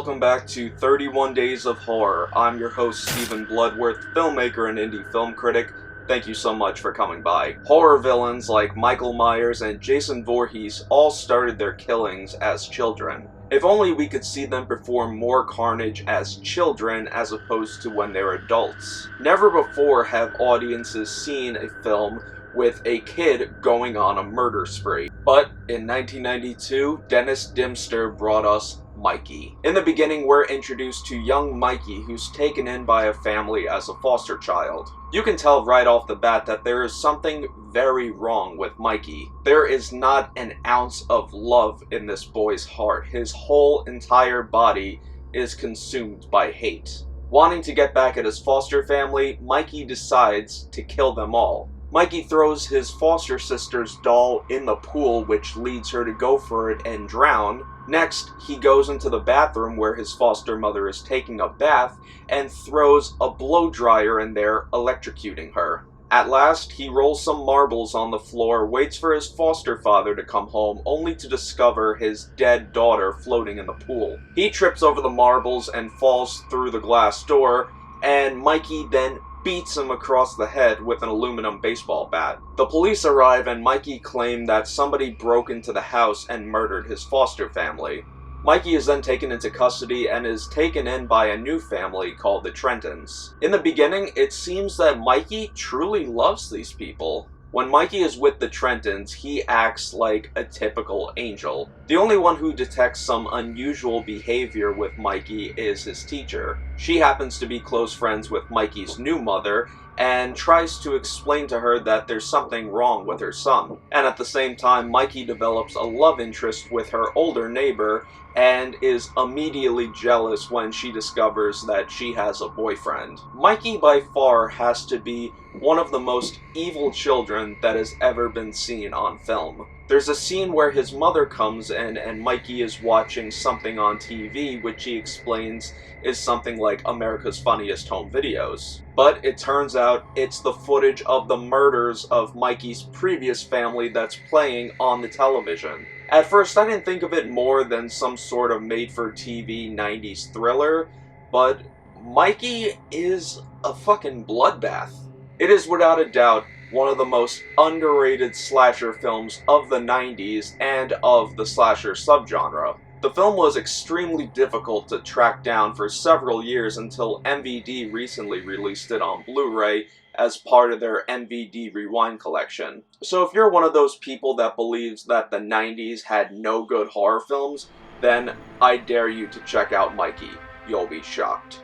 welcome back to 31 Days of Horror. I'm your host, Stephen Bloodworth, filmmaker and indie film critic. Thank you so much for coming by. Horror villains like Michael Myers and Jason Voorhees all started their killings as children. If only we could see them perform more carnage as children as opposed to when they're adults. Never before have audiences seen a film with a kid going on a murder spree. But in 1992, Dennis Dimster brought us Mikey. In the beginning, we're introduced to young Mikey, who's taken in by a family as a foster child. You can tell right off the bat that there is something very wrong with Mikey. There is not an ounce of love in this boy's heart. His whole entire body is consumed by hate. Wanting to get back at his foster family, Mikey decides to kill them all. Mikey throws his foster sister's doll in the pool, which leads her to go for it and drown. Next, he goes into the bathroom where his foster mother is taking a bath and throws a blow dryer in there, electrocuting her. At last, he rolls some marbles on the floor, waits for his foster father to come home, only to discover his dead daughter floating in the pool. He trips over the marbles and falls through the glass door, and Mikey then beats him across the head with an aluminum baseball bat. The police arrive and Mikey claimed that somebody broke into the house and murdered his foster family. Mikey is then taken into custody and is taken in by a new family called the Trentons. In the beginning, it seems that Mikey truly loves these people. When Mikey is with the Trentons, he acts like a typical angel. The only one who detects some unusual behavior with Mikey is his teacher. She happens to be close friends with Mikey's new mother and tries to explain to her that there's something wrong with her son. And at the same time, Mikey develops a love interest with her older neighbor and is immediately jealous when she discovers that she has a boyfriend. Mikey by far has to be one of the most evil children that has ever been seen on film. There's a scene where his mother comes in and Mikey is watching something on TV, which he explains is something like America's Funniest Home Videos. But it turns out it's the footage of the murders of Mikey's previous family that's playing on the television. At first, I didn't think of it more than some sort of made-for-TV 90s thriller, but Mikey is a fucking bloodbath. It is without a doubt one of the most underrated slasher films of the 90s and of the slasher subgenre. The film was extremely difficult to track down for several years until MVD recently released it on Blu-ray as part of their MVD Rewind collection. So if you're one of those people that believes that the 90s had no good horror films, then I dare you to check out Mikey. You'll be shocked.